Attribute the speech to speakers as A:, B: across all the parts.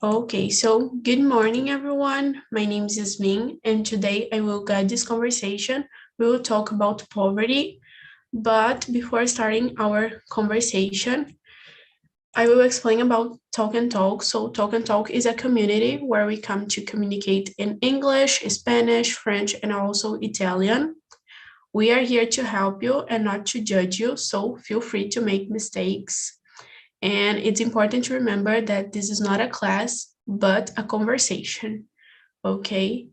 A: Okay, so good morning, everyone. My name is Yasmin, and today I will guide this conversation. We will talk about poverty, but before starting our conversation, I will explain about Talk and Talk. So Talk and Talk is a community where we come to communicate in English, Spanish, French, and also Italian. We are here to help you and not to judge you, so feel free to make mistakes. And it's important to remember that this is not a class, but a conversation. Okay,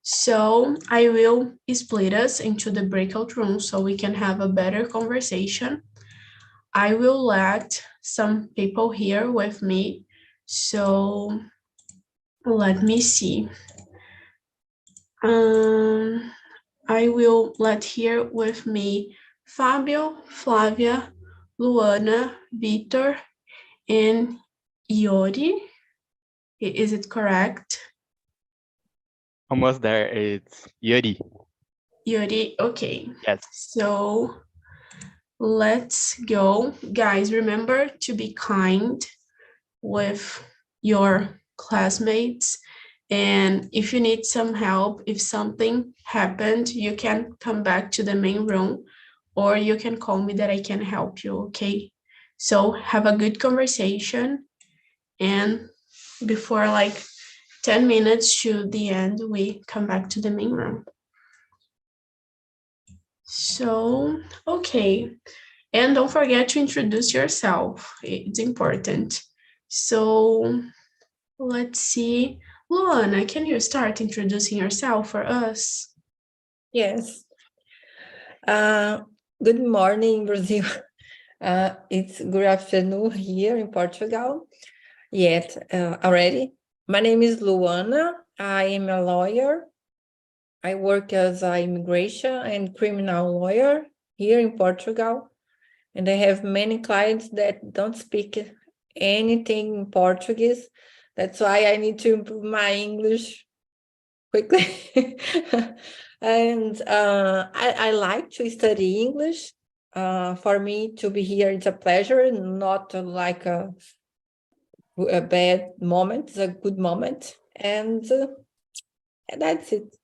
A: so I will split us into the breakout rooms so we can have a better conversation. I will let some people here with me. So let me see. I will let here with me Fabio, Flavia, Luana, Vitor, and Iori. Is it correct?
B: Almost there. It's Yuri.
A: Yuri, okay.
B: Yes.
A: So let's go. Guys, remember to be kind with your classmates. And if you need some help, if something happened, you can come back to the main room or you can call me that I can help you, okay? So have a good conversation. And before like 10 minutes to the end, we come back to the main room. So, okay. And don't forget to introduce yourself. It's important. So, let's see. Luana, can you start introducing yourself for us?
C: Yes. Good morning, Brazil. It's good afternoon here in Portugal. Yet already. My name is Luana. I am a lawyer. I work as an immigration and criminal lawyer here in Portugal. And I have many clients that don't speak anything in Portuguese. That's why I need to improve my English quickly. And I like to study English. For me to be here, it's a pleasure, not like a bad moment, it's a good moment. And that's it.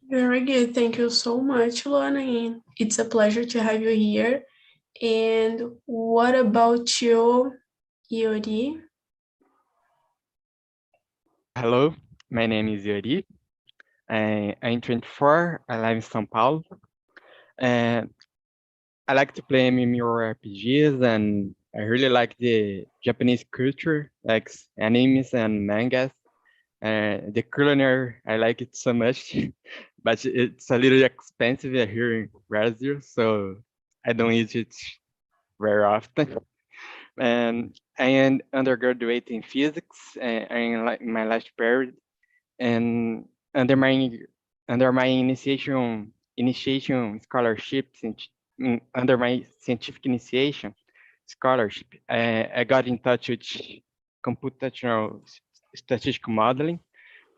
A: Very good. Thank you so much, Luana. It's a pleasure to have you here. And what about you, Yuri?
B: Hello, my name is Yuri. I'm 24. I live in São Paulo. And I like to play MMORPGs, and I really like the Japanese culture, like animes and mangas. The culinary, I like it so much, but it's a little expensive here in Brazil, so I don't eat it very often. And I am undergraduate in physics in my last period, and under my initiation scholarships under my scientific initiation scholarship, I got in touch with computational statistical modeling,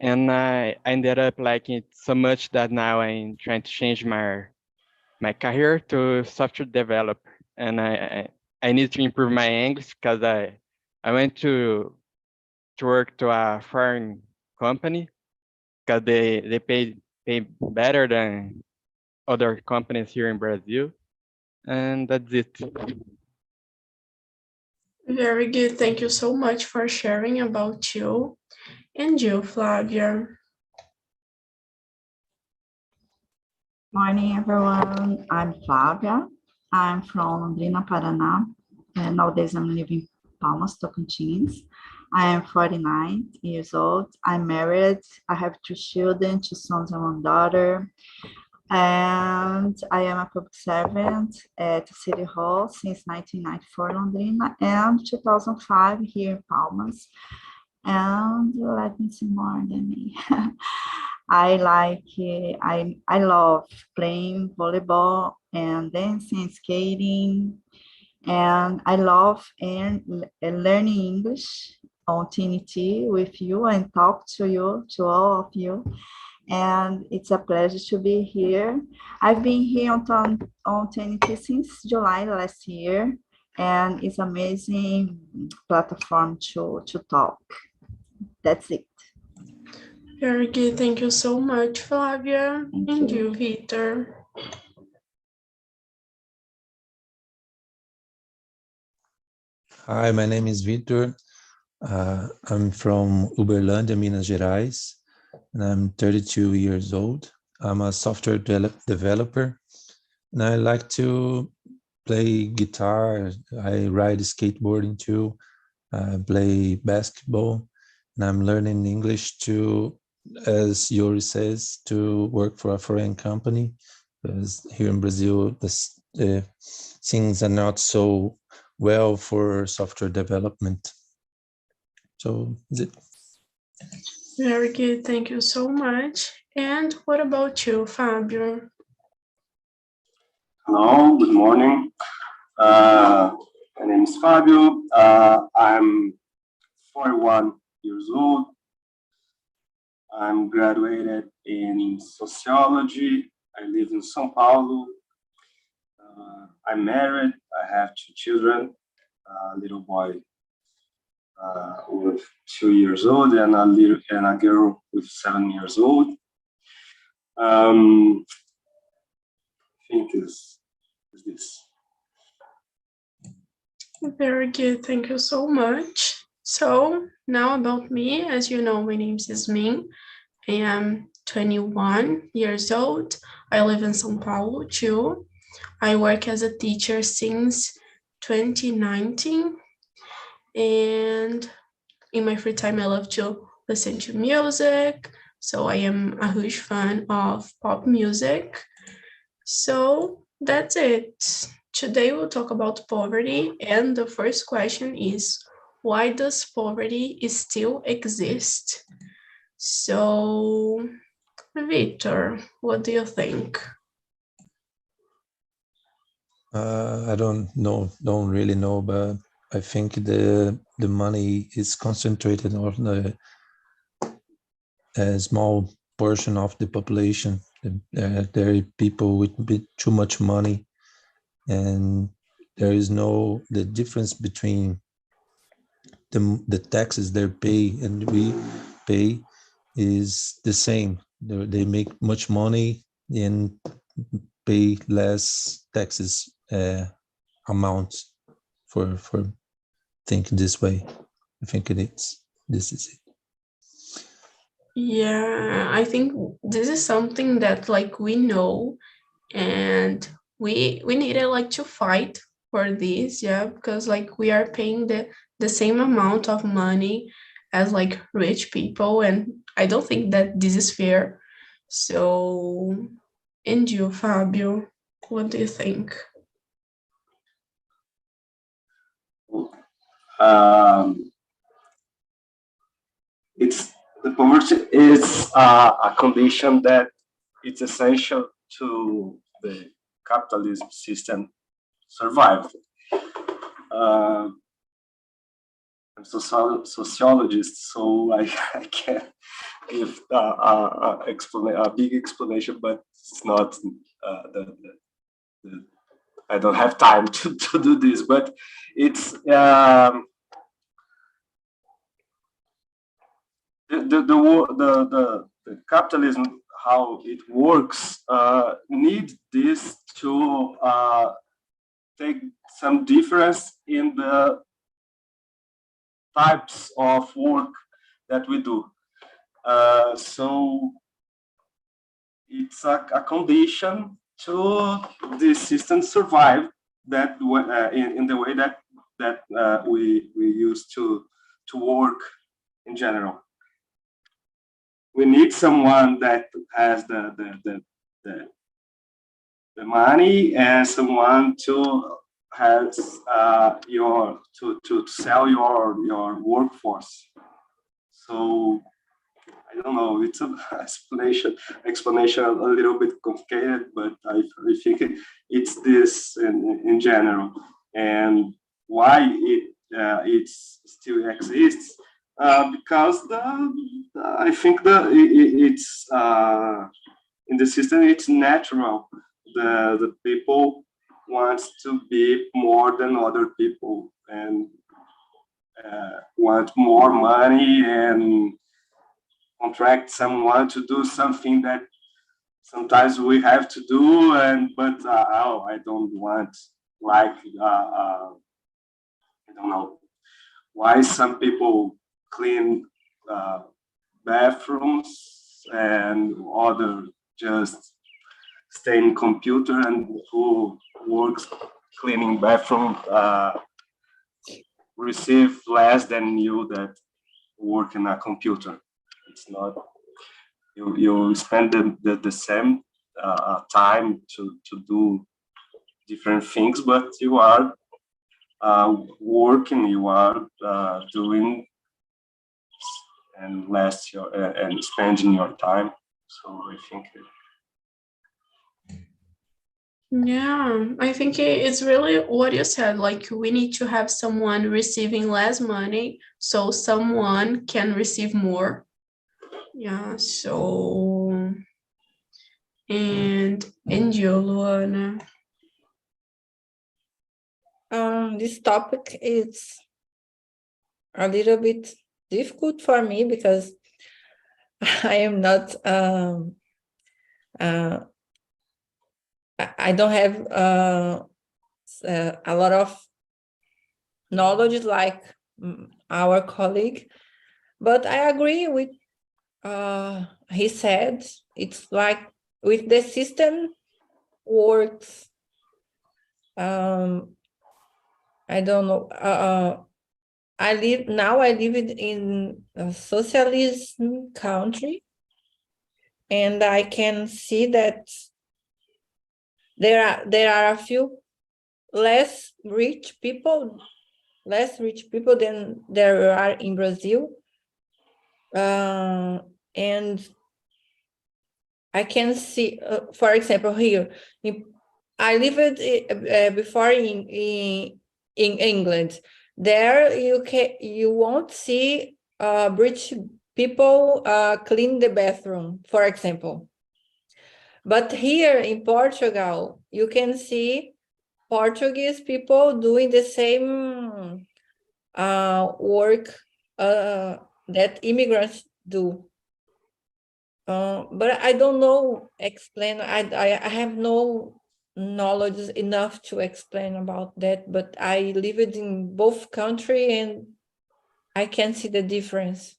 B: and I ended up liking it so much that now I'm trying to change my career to software developer, and I need to improve my English because I went to work to a foreign company because they pay better than other companies here in Brazil, and that's it.
A: Very good. Thank you so much for sharing about you. And you, Flavia.
D: Morning, everyone. I'm Flavia. I'm from Londrina, Paraná, and nowadays I'm living in Palmas, Tocantins. I am 49 years old. I'm married. I have 2 children, 2 sons and 1 daughter. And I am a public servant at City Hall since 1994 in Londrina and 2005 here in Palmas. And let me see more than me. I love playing volleyball and dancing, skating, and I love learning English on TNT with you and talk to you, to all of you. And it's a pleasure to be here. I've been here on TNT since July last year, and it's amazing platform to talk. That's it.
A: Very good. Thank you so much, Flavia. And you, Victor.
E: Hi, my name is Victor. I'm from Uberlândia, Minas Gerais, and I'm 32 years old. I'm a software developer, and I like to play guitar. I ride skateboarding too. I play basketball, and I'm learning English to, as Yuri says, to work for a foreign company, because here in Brazil, the things are not so well for software development. So is it?
A: Very good. Thank you so much. And what about you, Fabio?
F: Hello, good morning. My name is Fabio. I'm 41 years old. I'm graduated in sociology. I live in São Paulo. I'm married. I have 2 children, a little boy with 2 years old and a girl with 7 years old. I think is this.
A: Very good. Thank you so much. So now about me, as you know, my name is Yasmin. I am 21 years old. I live in São Paulo too. I work as a teacher since 2019. And in my free time, I love to listen to music. So I am a huge fan of pop music. So that's it. Today we'll talk about poverty. And the first question is, why does poverty still exist? So, Victor, what do you think?
E: I don't really know, but I think the money is concentrated on a small portion of the population. There are people with too much money, and there is the difference between the taxes they pay and we pay is the same. They make much money and pay less taxes amounts for thinking this way. I think this is it.
A: Yeah, I think this is something that like we know, and we needed like to fight for this, yeah, because like we are paying the same amount of money as like rich people, and I don't think that this is fair. So, and you, Fabio, what do you think?
F: The poverty is a condition that it's essential to the capitalism system survive. I'm a sociologist, so I can't give a big explanation, but it's not I don't have time to do this, but it's the capitalism, how it works, need this to take some difference in the types of work that we do. So it's a condition to the system survive that in the way that we used to work in general. We need someone that has the money and someone to has to sell your workforce. So I don't know. It's an explanation a little bit complicated, but I think it's this in general, and why it still exists. Because I think it's in the system, it's natural. The people wants to be more than other people and want more money and contract someone to do something that sometimes we have to do, but I don't want, like I don't know why some people clean bathrooms and other just stay in computer, and who works cleaning bathroom receive less than you that work in a computer. It's not, you spend the same time to do different things, but you are working, you are doing and and spending your time. So I think
A: Yeah, I think it's really what you said, like we need to have someone receiving less money so someone can receive more. Yeah, so, and you, Luana.
C: This topic is a little bit difficult for me because I am not, I don't have a lot of knowledge like our colleague, but I agree with he said. It's like with the system works, I don't know, I live in a socialist country, and I can see that there are a few less rich people than there are in Brazil, and I can see, for example, here I lived before in England. There you won't see rich people clean the bathroom, for example. But here in Portugal, you can see Portuguese people doing the same work that immigrants do. But I don't know explain. I have no knowledge enough to explain about that. But I lived in both countries and I can see the difference.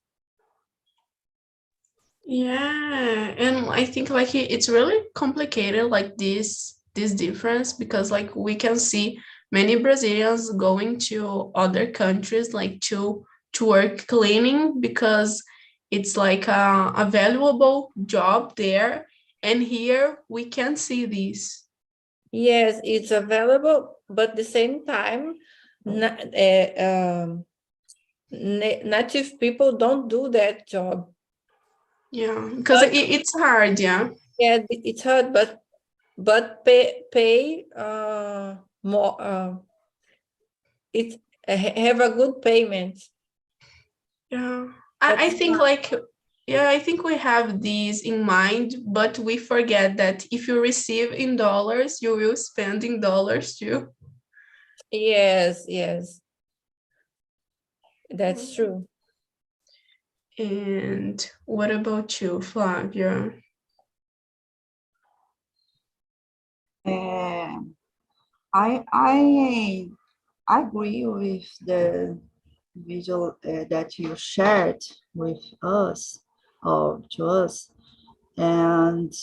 A: Yeah, and I think like it's really complicated, like this difference, because like we can see many Brazilians going to other countries like to work cleaning because it's like a valuable job there, and here we can't see this.
C: Yes, it's available, but at the same time, native people don't do that job.
A: Yeah, because it's hard, yeah.
C: Yeah, it's hard, but pay more. It have a good payment.
A: Yeah, I think like, yeah, I think we have these in mind, but we forget that if you receive in dollars, you will spend in dollars too.
C: Yes, that's true.
A: And what about you, Flavia?
D: I agree with the visual that you shared with us or to us, and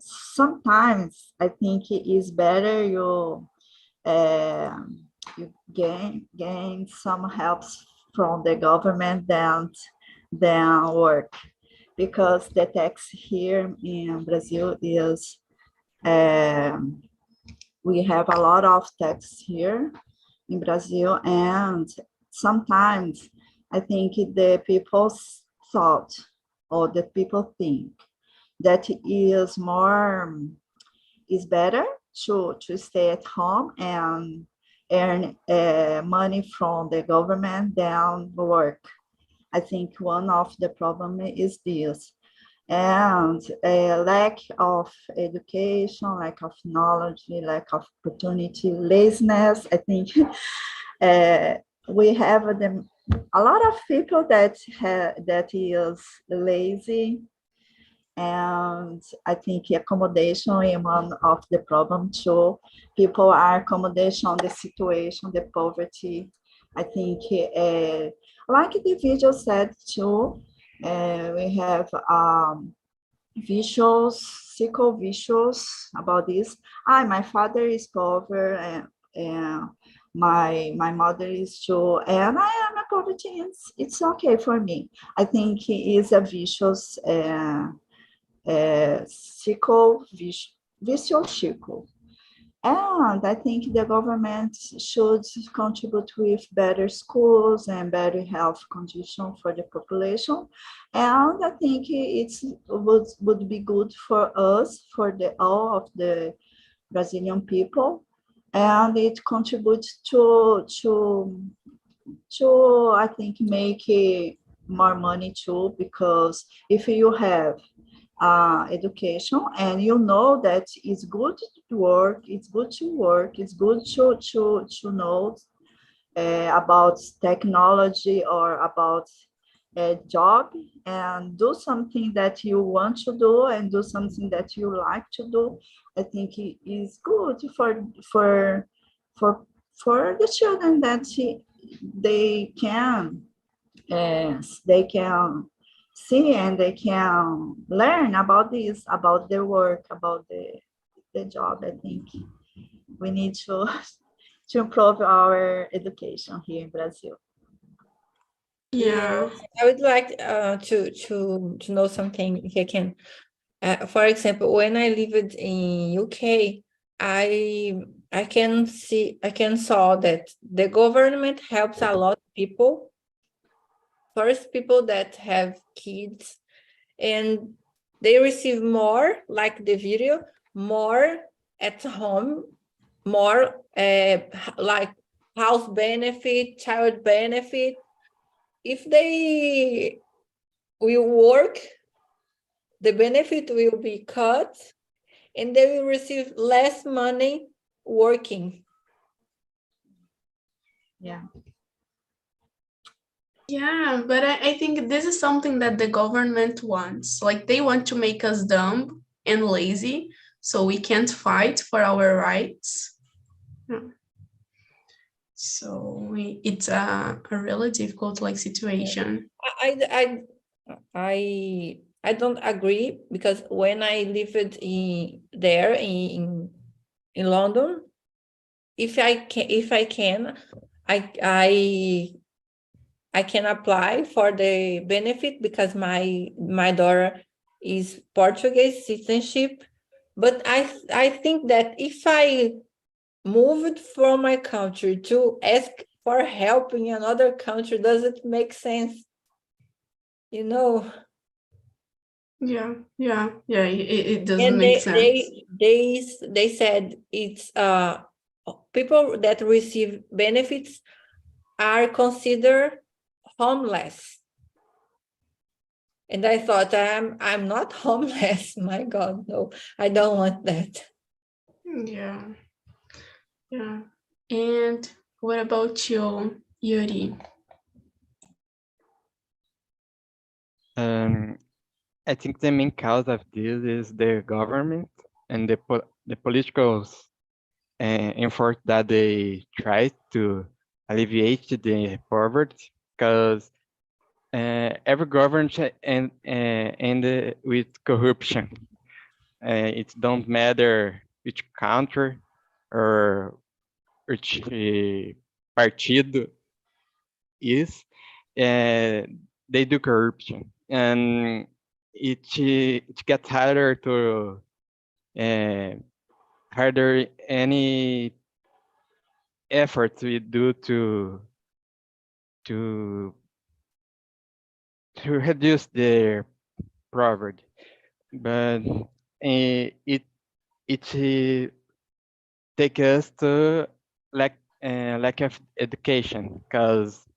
D: sometimes I think it is better you gain some helps from the government than work, because the tax here in Brazil is we have a lot of tax here in Brazil, and sometimes I think the people thought or the people think that is better to stay at home and earn money from the government than work. I think one of the problem is this. and a lack of education, lack of knowledge, lack of opportunity, laziness. I think we have a lot of people that is lazy, and I think accommodation is one of the problem too. People are accommodation on the situation, the poverty. I think, like the video said too, we have visuals, circle visuals about this. My father is poor, and my mother is too, and I am a poverty. It's okay for me. I think it is a vicious circle, vicious circle. And I think the government should contribute with better schools and better health conditions for the population. And I think it would be good for us, for all of the Brazilian people. And it contributes to I think, make more money too, because if you have education and you know that it's good to work, it's good to know about technology or about a job, and do something that you want to do and do something that you like to do. I think it is good for the children, that they can see and they can learn about this, about their work, about the job. I think we need to improve our education here in Brazil.
A: Yeah.
C: I would like to know something here, Ken. For example, when I lived in UK, I can saw that the government helps a lot of people. First, people that have kids, and they receive more, like the video, more at home, more like house benefit, child benefit. If they will work, the benefit will be cut, and they will receive less money working.
D: Yeah.
A: Yeah, but I think this is something that the government wants. Like, they want to make us dumb and lazy, so we can't fight for our rights. Yeah. So it's a really difficult situation.
C: I don't agree, because when I lived in London, if I can apply for the benefit, because my daughter is Portuguese citizenship. But I think that if I moved from my country to ask for help in another country, does it make sense? You know?
A: Yeah, it doesn't
C: And
A: make sense.
C: they said it's people that receive benefits are considered homeless. And I thought, I'm not homeless. My God, no, I don't want that.
A: Yeah. And what about you, Yuri?
B: I think the main cause of this is the government and the political effort that they try to alleviate the poverty, because every government end with corruption. It don't matter which country or which partido is, they do corruption, and it gets harder to harder any effort we do to reduce the poverty, but it take us to lack of education, because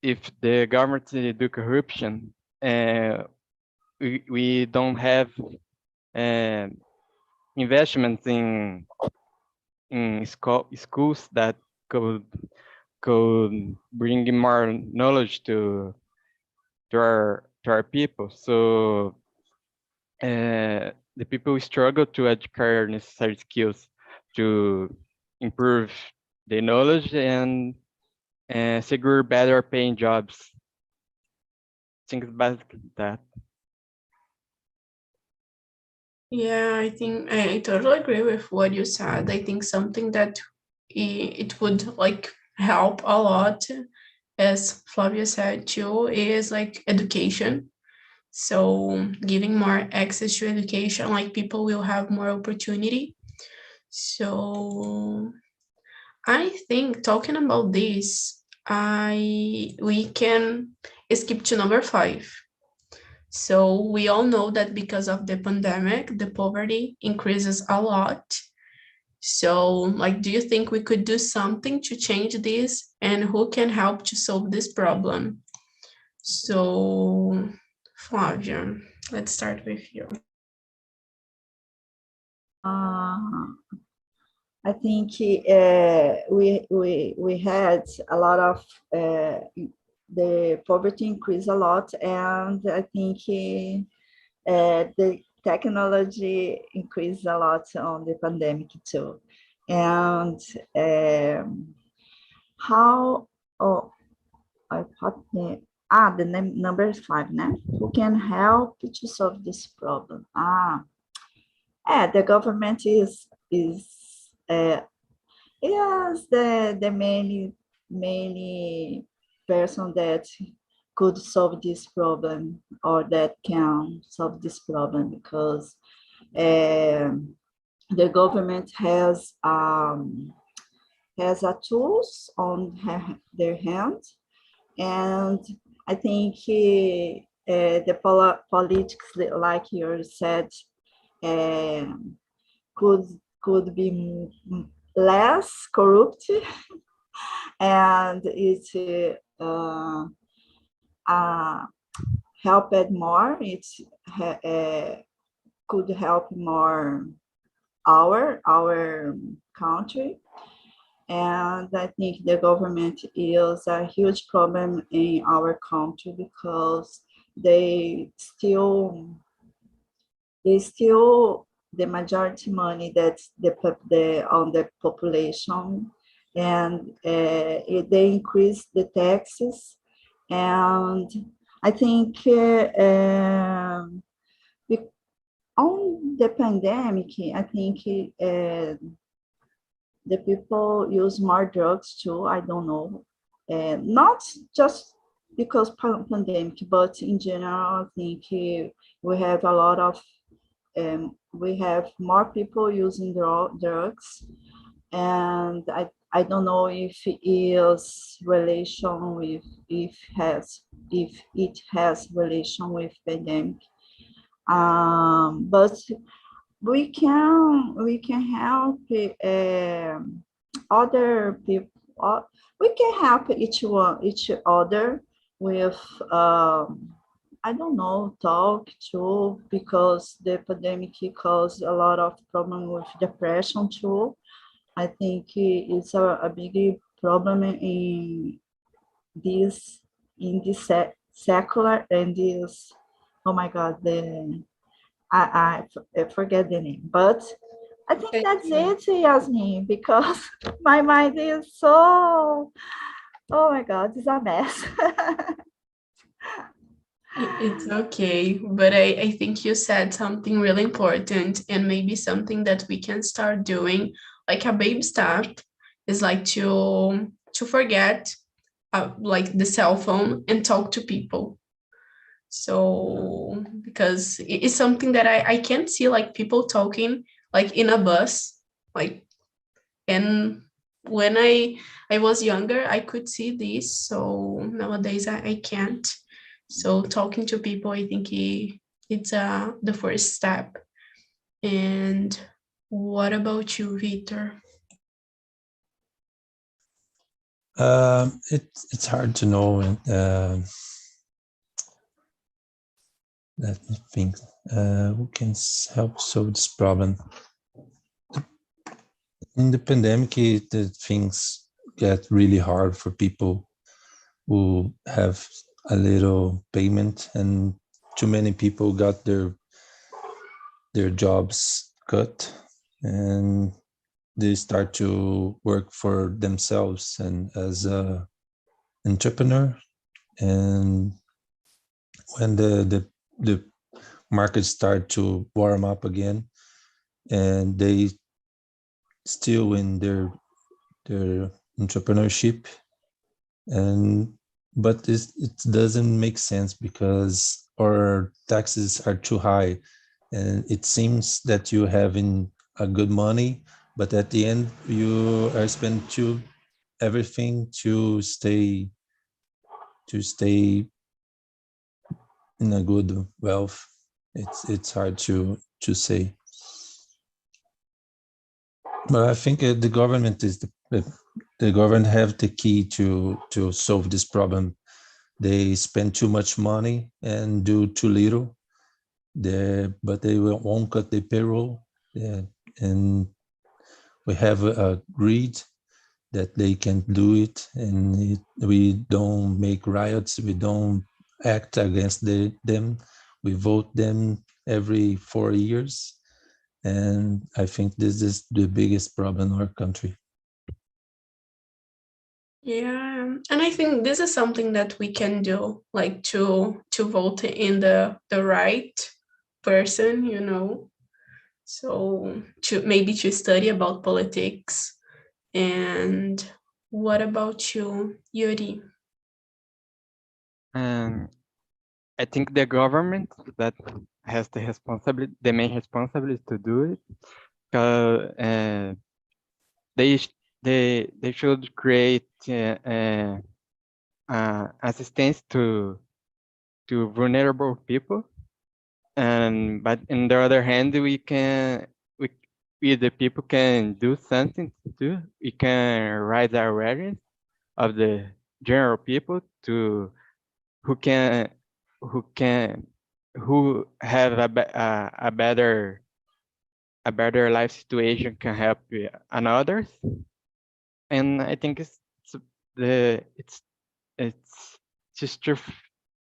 B: if the government do corruption, we don't have investments in schools that could bring more knowledge to our people. So the people struggle to acquire necessary skills to improve their knowledge and secure better paying jobs. I think it's basically that.
A: Yeah, I think I totally agree with what you said. I think something that it would like help a lot, as Flavia said too, is like education. So giving more access to education, like people will have more opportunity. So I think talking about this, we can skip to number 5. So we all know that because of the pandemic, the poverty increases a lot. So, like, do you think we could do something to change this, and who can help to solve this problem? So, Flavia, let's start with you.
D: I think we had a lot of the poverty increased a lot, and I think the technology increased a lot on the pandemic too. And how? Oh, I thought the number 5, né? Who can help to solve this problem? The government is yes, the many person that could solve this problem or that can solve this problem, because the government has a tools on their hand, and I think the politics, like you said, could be less corrupt, and it helped more. It could help more our country. And I think the government is a huge problem in our country, because they still the majority money that's on the population, and they increase the taxes. And I think on the pandemic, I think the people use more drugs too. I don't know, not just because pandemic, but in general, I think we have a lot of we have more people using drugs, and I don't know if it is relation with if it has relation with pandemic, but we can help other people. We can help each other with I don't know, talk too, because the pandemic caused a lot of problem with depression too. I think it's a big problem in this secular, and this, oh my God, I forget the name, but I think that's it, Yasmin, because my mind is so, oh my God, it's a mess.
A: It's okay, but I think you said something really important, and maybe something that we can start doing, like a baby step, is like to forget like the cell phone and talk to people. So because it's something that I can't see like people talking like in a bus, like, and when I was younger, I could see this. So nowadays I can't. So talking to people, I think it's the first step. And what about you, Victor?
E: It's hard to know. Let me think. Who can help solve this problem? In the pandemic, the things get really hard for people who have a little payment, and too many people got their jobs cut, and they start to work for themselves and as a entrepreneur. And when the market start to warm up again, and they still in their entrepreneurship, but it doesn't make sense because our taxes are too high, and it seems that you having a good money, but at the end you are spending everything to stay in a good wealth. It's hard to say, but I think the government is the government have the key to solve this problem. They spend too much money and do too little there, but they won't cut the payroll. Yeah, and we have a greed that they can do it, and we don't make riots, we don't act against them, we vote them every 4 years, and I think this is the biggest problem in our country.
A: Yeah, and I think this is something that we can do, like to vote in the right person, you know. So to study about politics. And what about you, Yuri?
B: I think the government that has the responsibility, the main responsibility to do it, because they should create assistance to vulnerable people, but on the other hand, we the people can do something too. We can raise the awareness of the general people to who have a better life situation, can help others. And I think it's just two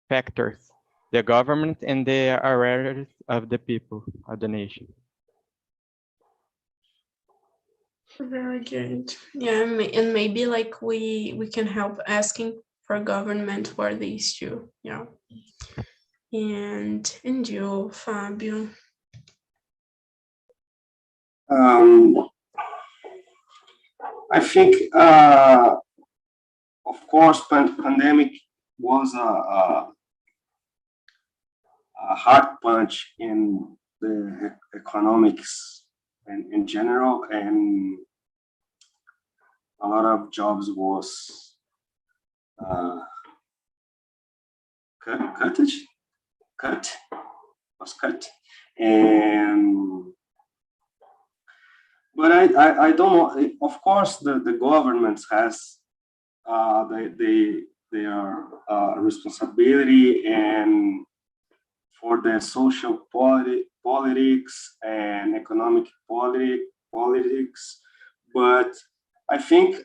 B: factors: the government and the awareness of the people of the nation.
A: Very good. Yeah, and maybe like we can help asking for government for these two. Yeah. And you, Fabio.
F: I think, of course, pandemic was a hard punch in the economics in general, and a lot of jobs was cut, and but I don't know. Of course, the government has their responsibility and for the social politics and economic politics, but I think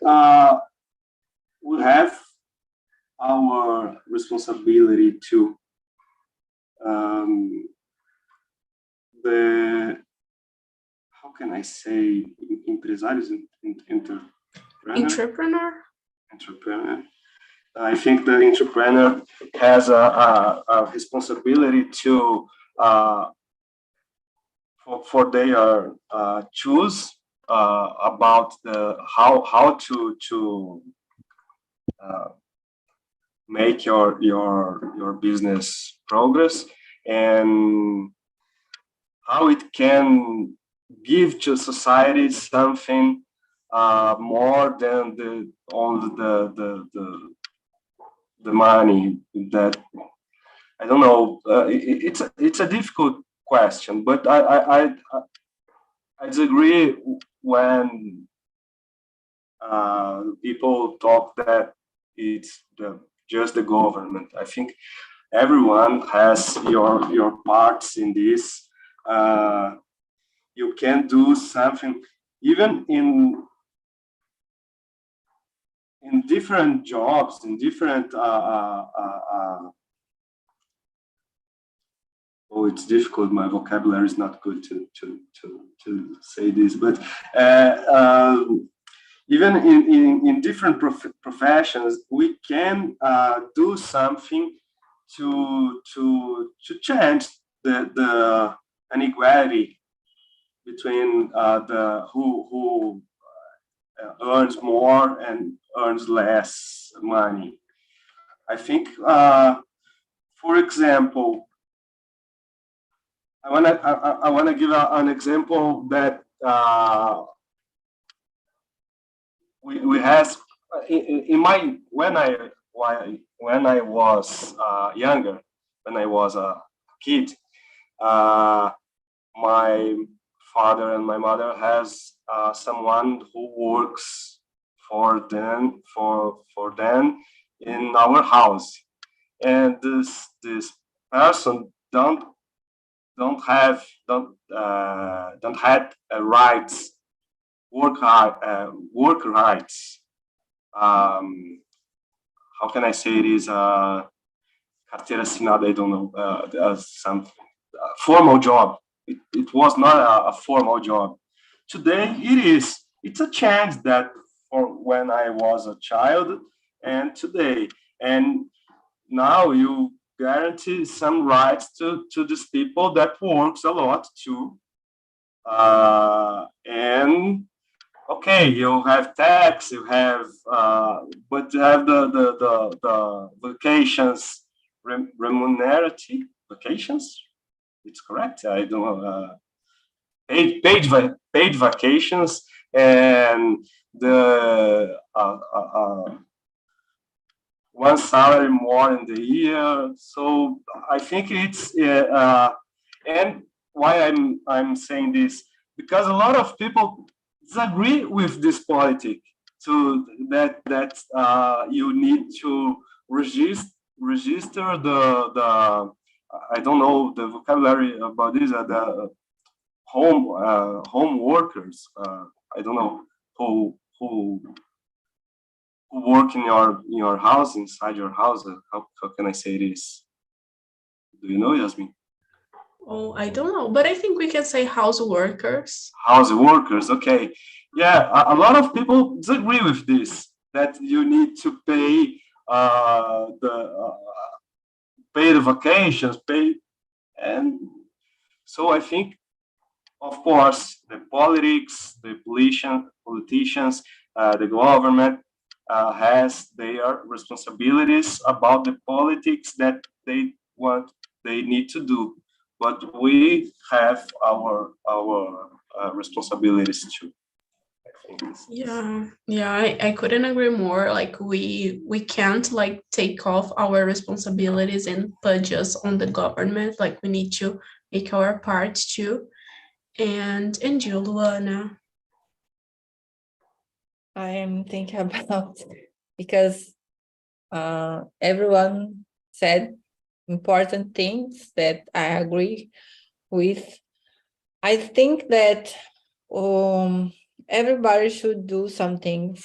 F: we have our responsibility too. How can I say, empresários, entrepreneur. I think the entrepreneur has a responsibility to for their choose about how to make your business progress, and how it can give to society something more than the money. That I don't know. It's a difficult question, but I disagree when people talk that it's just the government. I think everyone has your parts in this. You can do something even in different jobs, in different oh, it's difficult. My vocabulary is not good to say this, but even in different professions, we can do something to change the inequality between the who earns more and earns less money. I think, for example, I wanna give an example that we has in my when I was younger, when I was a kid, my father and my mother has someone who works for them in our house, and this person don't have rights, work rights. How can I say it is carteira assinada? I don't know, some formal job. It was not a formal job. Today it is. It's a change that for when I was a child and today, and now you guarantee some rights to these people that works a lot too. And okay, you have tax, you have, but you have the vacations, remunerative vacations. It's correct. I don't know. Paid vacations and the one salary more in the year. So I think it's and why I'm saying this, because a lot of people disagree with this politic to that you need to register the I don't know the vocabulary about this, the home workers. I don't know who work in your house, inside your house. How can I say this? Do you know, Yasmin?
A: Oh, I don't know, but I think we can say house workers.
F: House workers, okay. Yeah, a lot of people disagree with this, that you need to pay the vacations, and so I think, of course, the politics, the politicians, the government has their responsibilities about the politics that they need to do, but we have our responsibilities too.
A: Yeah, I couldn't agree more. Like we can't like take off our responsibilities and put just on the government. Like we need to make our part too. And you, Luana.
C: I am thinking about, because everyone said important things that I agree with. I think that everybody should do something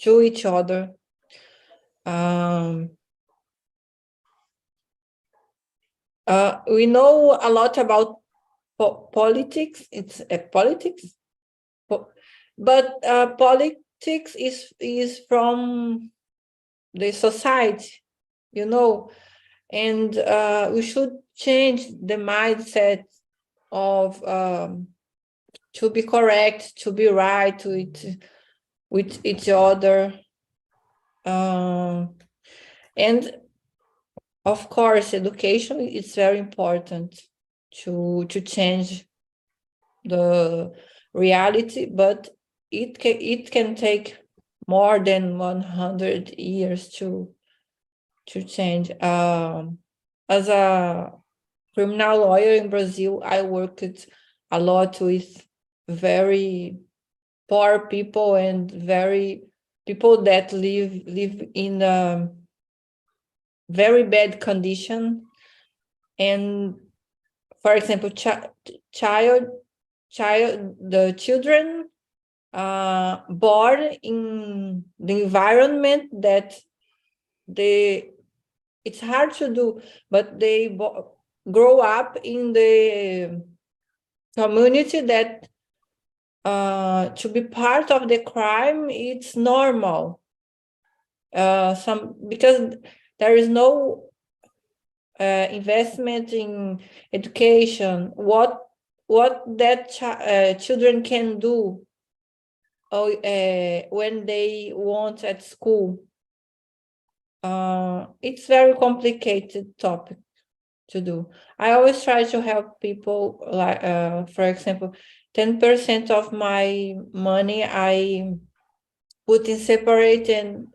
C: to each other. We know a lot about politics. It's politics, but politics is from the society, and we should change the mindset of to be correct, to be right with each other, and of course, education is very important to change the reality, but it can take more than 100 years to change. As a criminal lawyer in Brazil, I worked a lot with very poor people and very people that live in very bad condition. And for example, the children born in the environment that it's hard to do, but they grow up in the community that to be part of the crime, it's normal. Because there is no investment in education, what that children can do when they want at school. It's very complicated topic to do. I always try to help people, like for example, 10% of my money I put in separate and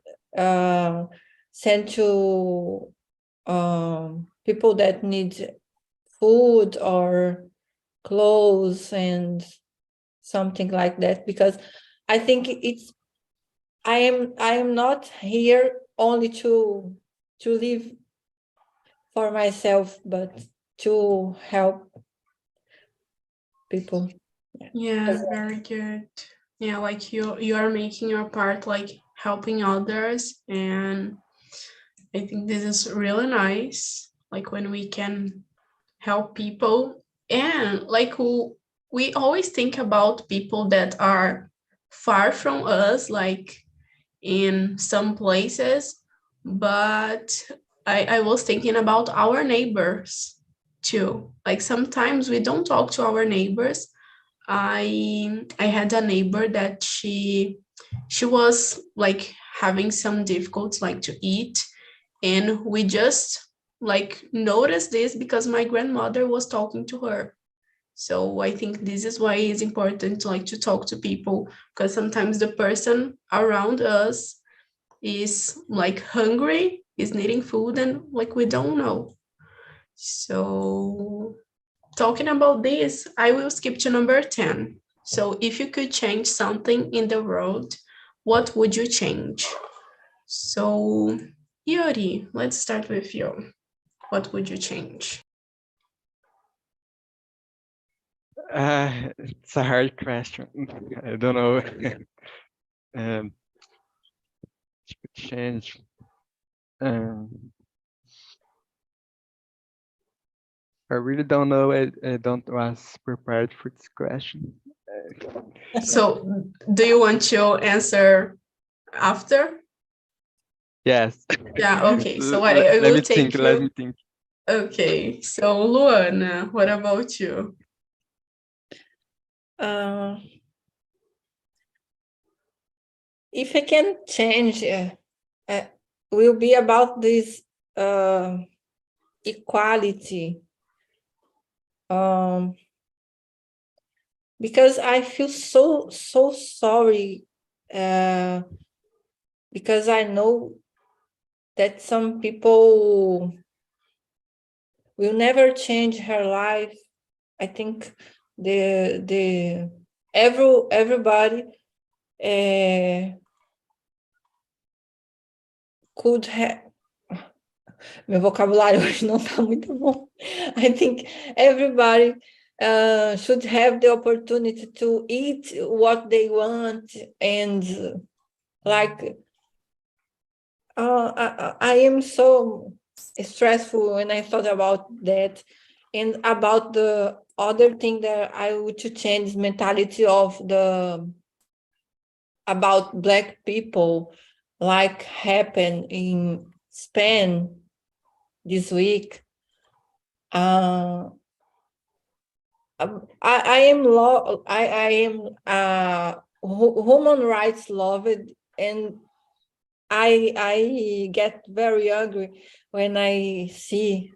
C: send to people that need food or clothes and something like that, because I think I am not here only to live for myself, but to help people.
A: Yeah, very good. Yeah, like you are making your part, like helping others, and I think this is really nice, like when we can help people. And like we always think about people that are far from us, like in some places, but I was thinking about our neighbors too. Like sometimes we don't talk to our neighbors. I had a neighbor that she was like having some difficulties like to eat, and we just like noticed this because my grandmother was talking to her. So I think this is why it's important to like to talk to people, because sometimes the person around us is like hungry, is needing food, and like we don't know. So talking about this, I will skip to number 10. So if you could change something in the world, what would you change? So Yuri, let's start with you. What would you change?
B: It's a hard question. I don't know. Change. I really don't know. I don't was prepared for this question.
A: So do you want to answer after?
B: Yes.
A: Yeah, okay. So I
B: Let
A: will
B: me
A: take
B: think.
A: you.
B: Let me think.
A: Okay, so Luana, what about you?
C: If I can change, will be about this equality. Because I feel so sorry, because I know that some people will never change her life. I think everybody could have. Meu vocabulário hoje não está muito bom. I think everybody should have the opportunity to eat what they want, and like I am so stressful when I thought about that, and about the other thing that I would to change mentality of about Black people, like happened in Spain this week. I am human rights loved, and I get very angry when I see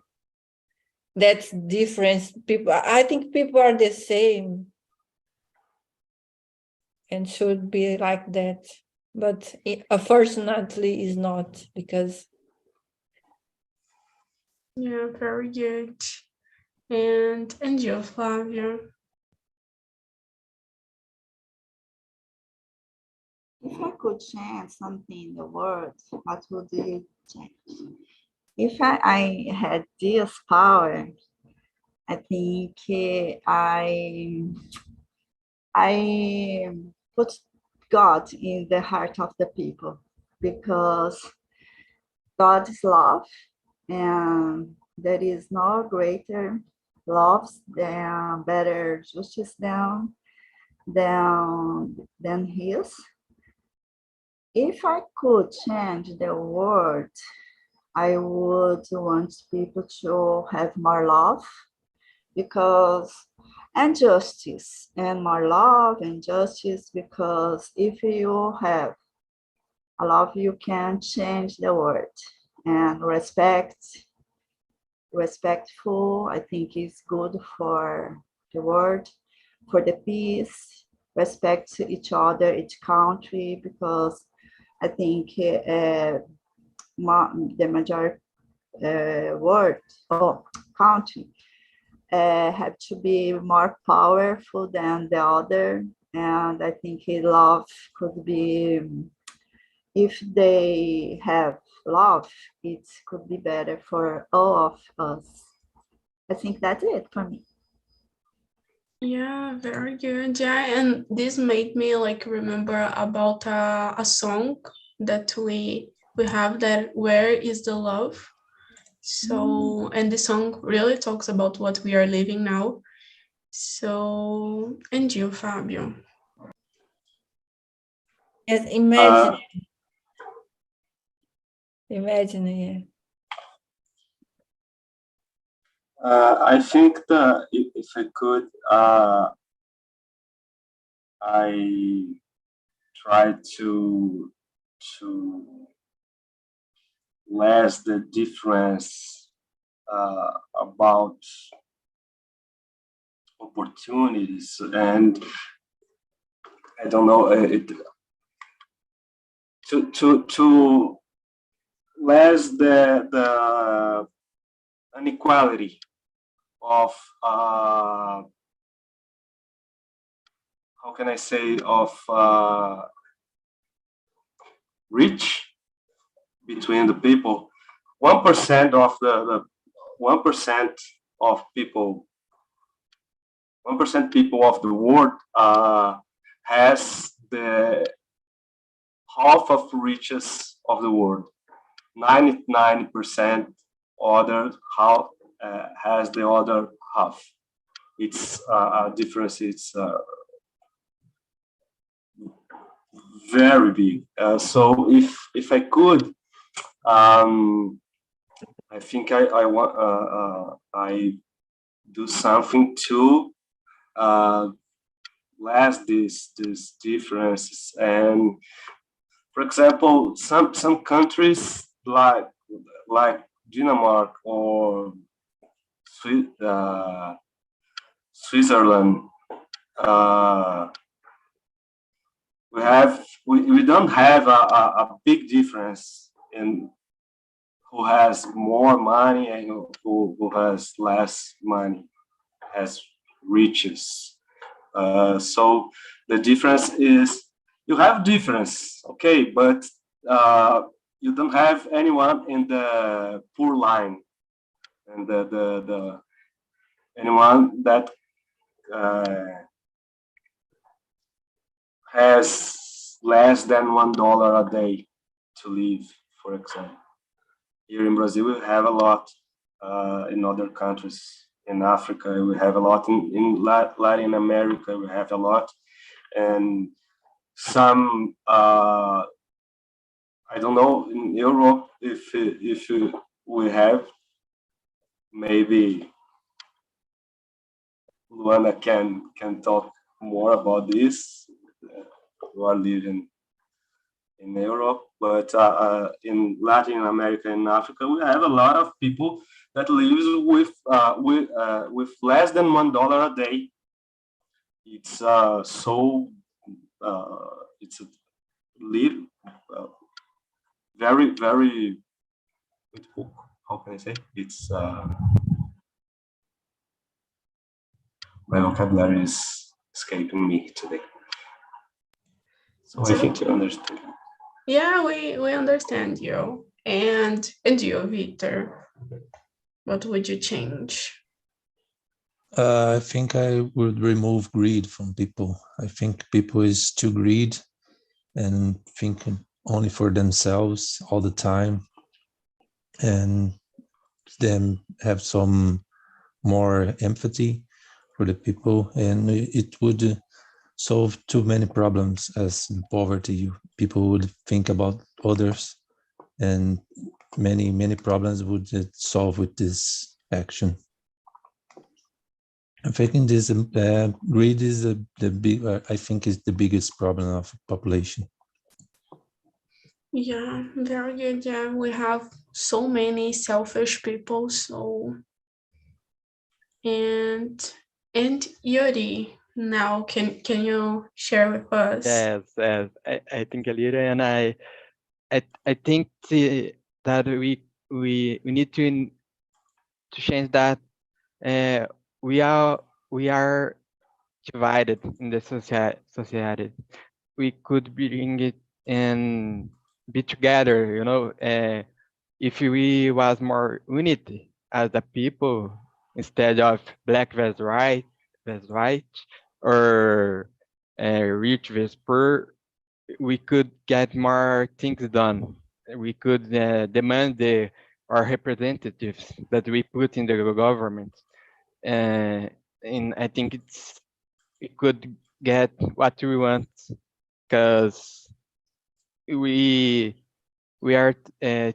C: that difference. People, I think people are the same and should be like that, but unfortunately is not, because
A: Yeah, very good. And you, Flavia?
D: If I could change something in the world, what would you change? if I had this power, I think I put God in the heart of the people, because God is love, and there is no greater love than better justice than his. If I could change the world, I would want people to have more love, because and justice, and more love and justice, because if you have a love, you can change the world. And respectful, I think, is good for the world, for the peace. Respect each other, each country, because I think the major world or country have to be more powerful than the other. And I think love could be, if they have love, it could be better for all of us. I think that's it for me.
A: Yeah, very good. Yeah, and this made me like remember about a song that we have, that Where is the Love? So, and the song really talks about what we are living now. So, and you, Fabio?
C: Yes, imagine. Imagine, yeah.
F: I think that if I could, I try to less the difference about opportunities, and I don't know, to less the inequality of how can I say, of reach between the people. 1% of the 1% of people, 1% people of the world has the half of riches of the world. 99% other half has the other half. It's a difference. It's very big. So if I could, I think I want I do something to less these differences. And for example, some countries like Denmark or Switzerland, we don't have a big difference in who has more money and who has less money, has riches. So the difference is, you have difference, okay, but you don't have anyone in the poor line, and the anyone that has less than $1 a day to live, for example. Here in Brazil, we have a lot. In other countries, in Africa, we have a lot. In Latin America, we have a lot. And some, I don't know, in Europe, if we have, maybe Luana can talk more about this. Who are living in Europe, but in Latin America and Africa, we have a lot of people that lives with less than $1 a day. It's so it's a live very, very, how can I say? It's my vocabulary is escaping me today. So I think you understand.
A: Yeah, we understand you. And you, Victor, what would you change?
E: I think I would remove greed from people. I think people is too greedy and thinking only for themselves all the time, and then have some more empathy for the people, and it would solve too many problems as poverty. People would think about others, and many problems would solve with this action. I'm thinking this greed is the big. I think is the biggest problem of population.
A: Yeah, very good. Yeah, we have so many selfish people. So, and Yuri, now can you share with us?
B: Yes, I think a little, and I think that we need to change that. We are divided in the society. We could bring it and be together, you know. If we was more unity as a people instead of black versus white, or rich versus poor, we could get more things done. We could demand our representatives that we put in the government, and I think we could get what we want, because we are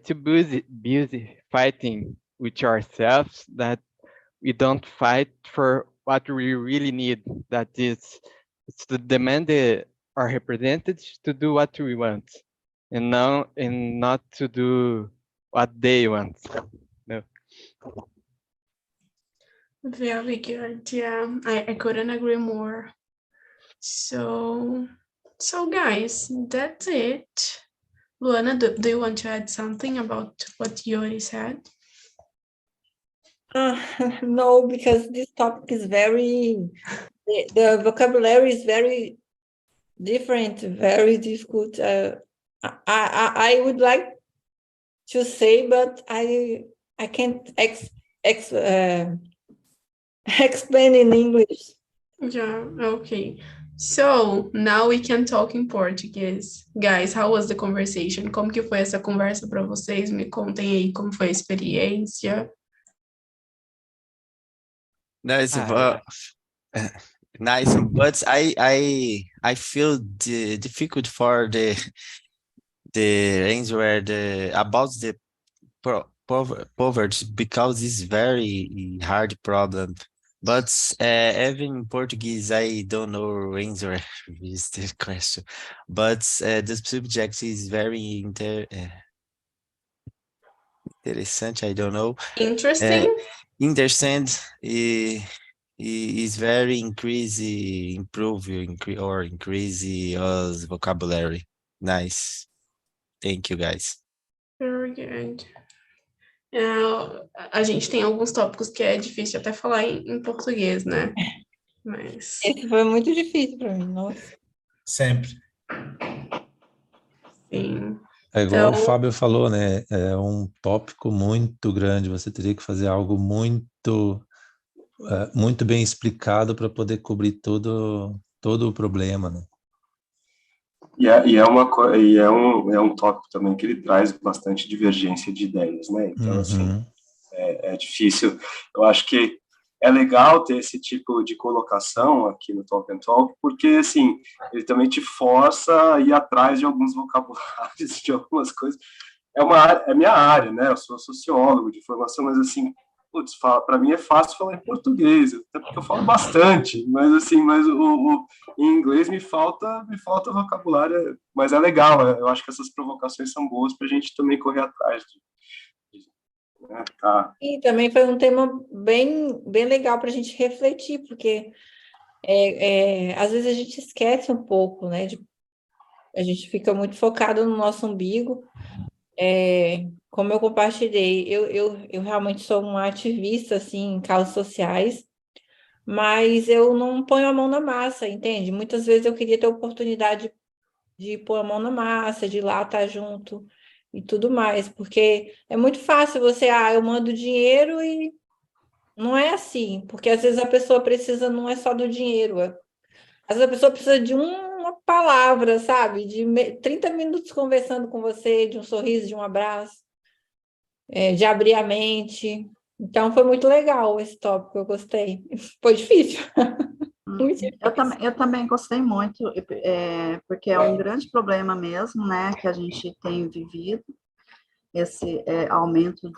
B: too busy fighting with ourselves that we don't fight for what we really need. That is, it's to demand our representatives to do what we want, and not to do what they want. No.
A: Very good. Yeah, I couldn't agree more. So guys, that's it. Luana, do you want to add something about what Yuri said?
C: No, because this topic is the vocabulary is very different, very difficult. I would like to say, but I can't explain in English.
A: Yeah, okay. So, now we can talk in Portuguese. Guys, how was the conversation? Como que foi essa conversa para vocês? Me contem aí como foi a experiência.
G: Nice,
B: Ah,
G: nice, but I feel difficult for the answer about the poverty, because it's very hard problem. But even in Portuguese, I don't know answer is the question. But the subject is very interessante. I don't know.
A: Interesting?
G: Understand is very increase us vocabulary. Nice. Thank you, guys.
A: Very good. A gente tem alguns tópicos que é difícil até falar em português, né? Mas,
C: Esse foi muito difícil para mim, nossa.
H: Sempre.
A: sim.
E: É igual
A: Então,
E: o Fábio falou, né? É um tópico muito grande. Você teria que fazer algo muito bem explicado para poder cobrir todo o problema, né?
F: É um tópico também que ele traz bastante divergência de ideias, né? Então, assim, é difícil. Eu acho que é legal ter esse tipo de colocação aqui no Talk and Talk, porque, assim, ele também te força a ir atrás de alguns vocabulários, de algumas coisas. É minha área, né? Eu sou sociólogo de formação, mas, assim, putz, para mim é fácil falar em português, até porque eu falo bastante, mas, assim, em inglês me falta vocabulário, mas é legal, eu acho que essas provocações são boas para a gente também correr atrás né, tá.
C: E também foi um tema bem legal para a gente refletir, porque às vezes a gente esquece um pouco, né? A gente fica muito focado no nosso umbigo. Como eu compartilhei, eu realmente sou uma ativista, assim, em causas sociais, mas eu não ponho a mão na massa, entende? Muitas vezes eu queria ter a oportunidade de pôr a mão na massa, de ir lá estar junto, e tudo mais, porque é muito fácil você, eu mando dinheiro e não é assim, porque às vezes a pessoa precisa, não é só do dinheiro, às vezes a pessoa precisa de uma palavra, sabe? De 30 minutos conversando com você, de um sorriso, de um abraço, de abrir a mente. Então, foi muito legal esse tópico, eu gostei. Foi difícil. Muito difícil.
D: Eu também gostei muito, porque é um grande problema mesmo, né, que a gente tem vivido, esse aumento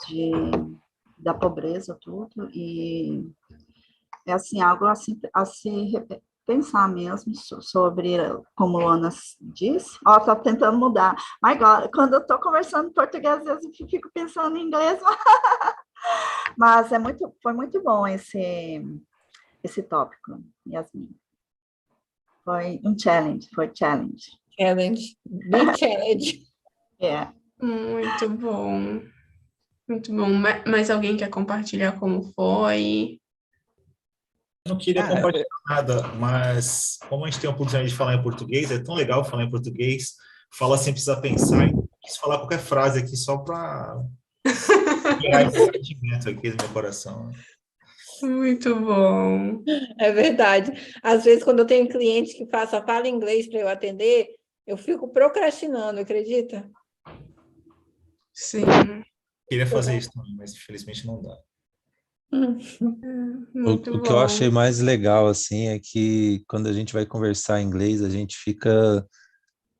D: da pobreza, tudo, e é assim, algo a se pensar mesmo sobre, como Luana disse, tá tentando mudar, mas quando eu estou conversando em português, às vezes eu fico pensando em inglês, mas foi muito bom esse tópico, Yasmin. Foi um challenge, foi challenge.
C: Challenge, big challenge.
D: Yeah.
A: Muito bom. Muito bom. Mais alguém quer compartilhar como foi?
H: Eu não queria compartilhar nada, mas como a gente tem a oportunidade de falar em português, é tão legal falar em português, falar sem precisar pensar, eu quis falar qualquer frase aqui só para tirar esse sentimento aqui do meu coração.
A: Muito bom.
C: É verdade. Às vezes, quando eu tenho cliente que só fala inglês para eu atender, eu fico procrastinando, acredita?
A: Sim.
H: Queria fazer isso também, mas infelizmente não dá.
A: Muito
E: O que eu achei mais legal, assim, é que quando a gente vai conversar em inglês, a gente fica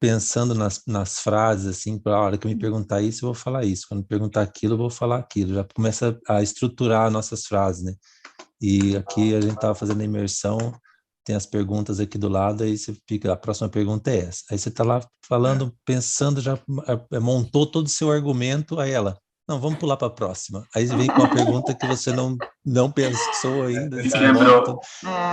E: pensando nas frases, assim, para a hora que me perguntar isso, eu vou falar isso. Quando me perguntar aquilo, eu vou falar aquilo. Já começa a estruturar nossas frases, né? E aqui a gente estava fazendo a imersão, tem as perguntas aqui do lado, aí você fica, a próxima pergunta é essa. Aí você está lá falando, pensando, já montou todo o seu argumento, aí ela, não, vamos pular para a próxima. Aí vem com uma pergunta que você não pensou ainda.
F: Quebrou.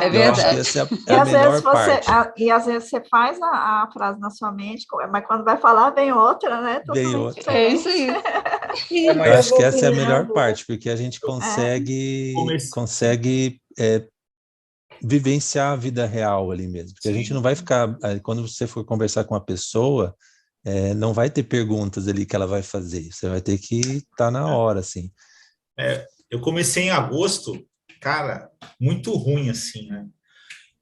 C: É verdade.
E: Eu acho que essa é a melhor parte.
D: E às vezes você faz a frase na sua mente, mas quando vai falar, vem outra, né?
E: Vem outra.
C: É isso aí.
E: Eu acho que essa é a melhor parte, porque a gente consegue vivenciar a vida real ali mesmo. Porque a gente não vai ficar, quando você for conversar com uma pessoa, não vai ter perguntas ali que ela vai fazer. Você vai ter que estar na hora, assim.
H: Eu comecei em agosto, cara, muito ruim, assim, né?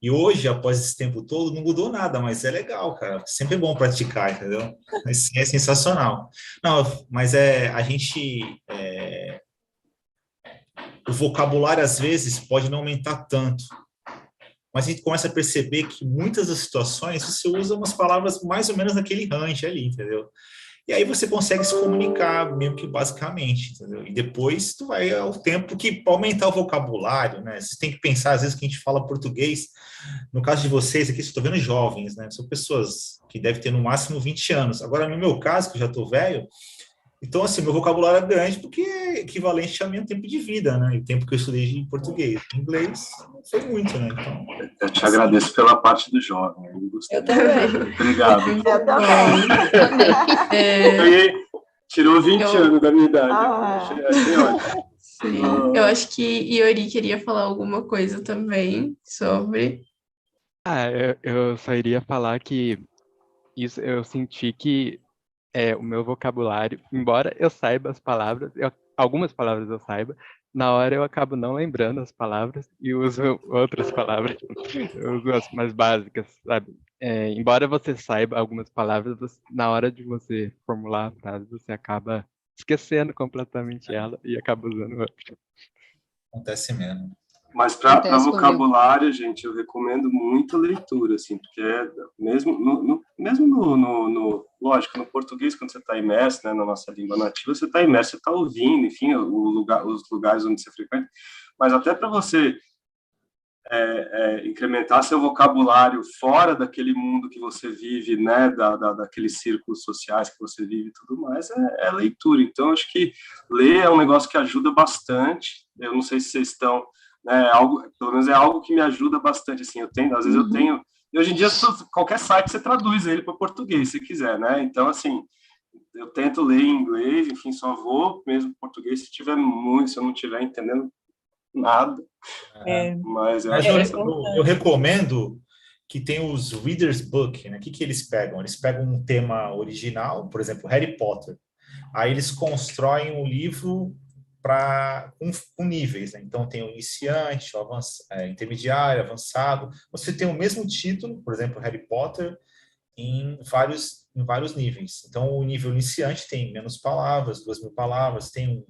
H: E hoje, após esse tempo todo, não mudou nada, mas é legal, cara. Sempre é bom praticar, entendeu? Assim, é sensacional. Não, mas a gente... o vocabulário, às vezes, pode não aumentar tanto. Mas a gente começa a perceber que muitas das situações você usa umas palavras mais ou menos naquele range ali, entendeu? E aí você consegue se comunicar meio que basicamente, entendeu? E depois tu vai ao tempo que para aumentar o vocabulário, né? Você tem que pensar, às vezes, que a gente fala português, no caso de vocês aqui, estou vendo jovens, né? São pessoas que devem ter no máximo 20 anos. Agora, no meu caso, que eu já estou velho, então, assim, meu vocabulário é grande porque é equivalente ao meu tempo de vida, né? E o tempo que eu estudei em português. Em inglês, não foi muito, né? Então,
F: eu te agradeço pela parte do jovem.
C: Eu também.
F: Obrigado.
D: Eu também.
F: Tirou 20 anos da minha idade. Achei ótimo.
A: Sim. Eu acho que Iori queria falar alguma coisa também sobre...
B: Eu só iria falar que isso eu senti que o meu vocabulário, embora eu saiba as palavras, algumas palavras eu saiba, na hora eu acabo não lembrando as palavras e uso outras palavras, eu uso as mais básicas, sabe? Embora você saiba algumas palavras, na hora de você formular a frase, você acaba esquecendo completamente ela e acaba usando outra.
H: acontece mesmo.
F: Mas para vocabulário, gente, eu recomendo muita leitura, assim, porque mesmo lógico, no português, quando você está imerso, né, na nossa língua nativa, você está imerso, você está ouvindo, enfim, os lugares onde você frequenta, mas até para você incrementar seu vocabulário fora daquele mundo que você vive, né, daqueles círculos sociais que você vive e tudo mais, é leitura. Então, acho que ler é um negócio que ajuda bastante. Eu não sei se vocês estão... pelo menos é algo que me ajuda bastante, assim, às vezes eu tenho, e hoje em dia qualquer site você traduz ele para português, se quiser, né, então assim, eu tento ler em inglês, enfim, só vou mesmo português se eu não estiver entendendo nada, mas
H: eu recomendo que tem os Reader's Book, né? O que eles pegam? Eles pegam um tema original, por exemplo, Harry Potter. Aí eles constroem um livro com níveis, né? Então tem o iniciante, o intermediário, avançado. Você tem o mesmo título, por exemplo, Harry Potter, em vários níveis. Então o nível iniciante tem menos palavras, 2.000 palavras, tem um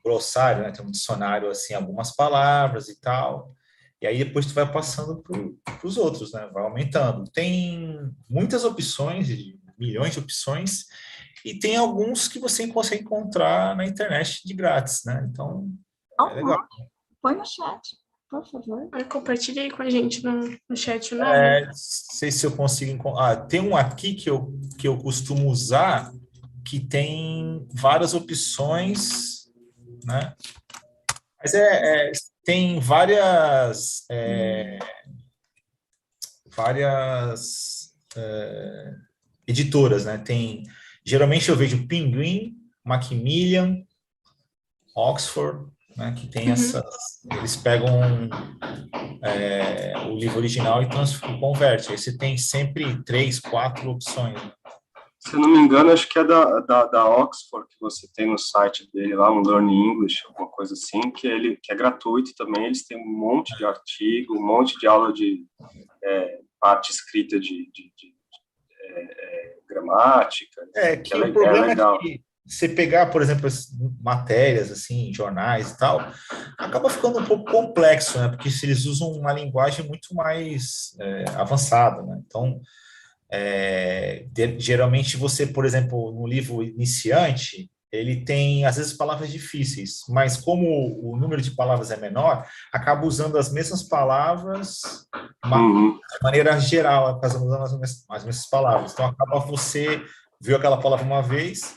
H: glossário, né? Tem um dicionário, assim, algumas palavras e tal. E aí depois tu vai passando para os outros, né? Vai aumentando. Tem muitas opções, milhões de opções, e tem alguns que você consegue encontrar na internet de grátis, né? Então, é legal.
D: Põe no chat, por favor.
A: Compartilhe aí com a gente no chat o nome.
H: Não sei se eu consigo encontrar. Tem um aqui que eu costumo usar, que tem várias opções, né? Mas tem várias editoras, né? Geralmente eu vejo Penguin, Macmillan, Oxford, né? Que tem eles pegam o livro original e converte. Aí você tem sempre 3, 4 opções.
F: Se eu não me engano, acho que é da Oxford, que você tem no site dele lá, um Learn English, alguma coisa assim, que é gratuito também. Eles têm um monte de artigo, um monte de aula de parte escrita de gramática.
H: Que o problema é que você pegar, por exemplo, as matérias, assim, jornais e tal, acaba ficando um pouco complexo, né? Porque eles usam uma linguagem muito mais avançada, né? Então, geralmente você, por exemplo, no livro iniciante, ele tem, às vezes, palavras difíceis, mas como o número de palavras é menor, acaba usando as mesmas palavras de maneira geral, usando as mesmas palavras. Então, acaba você viu aquela palavra uma vez,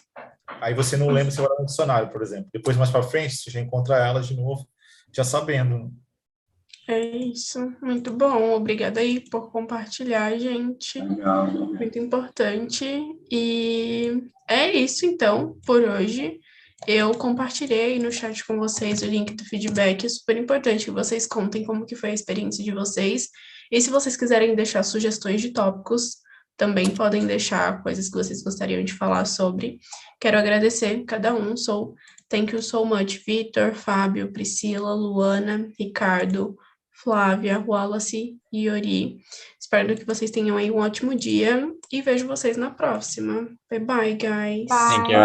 H: aí você não lembra se ela era no dicionário, por exemplo. Depois, mais para frente, você já encontra ela de novo, já sabendo.
A: É isso, muito bom. Obrigada aí por compartilhar, gente.
F: Legal.
A: Muito importante. E é isso, então, por hoje. Eu compartilhei no chat com vocês o link do feedback. É super importante que vocês contem como que foi a experiência de vocês. E se vocês quiserem deixar sugestões de tópicos, também podem deixar coisas que vocês gostariam de falar sobre. Quero agradecer cada um. Thank you so much, Vitor, Fábio, Priscila, Luana, Ricardo, Flávia, Wallace e Yori. Espero que vocês tenham aí um ótimo dia e vejo vocês na próxima. Bye bye, guys.
D: Bye.
B: Thank you.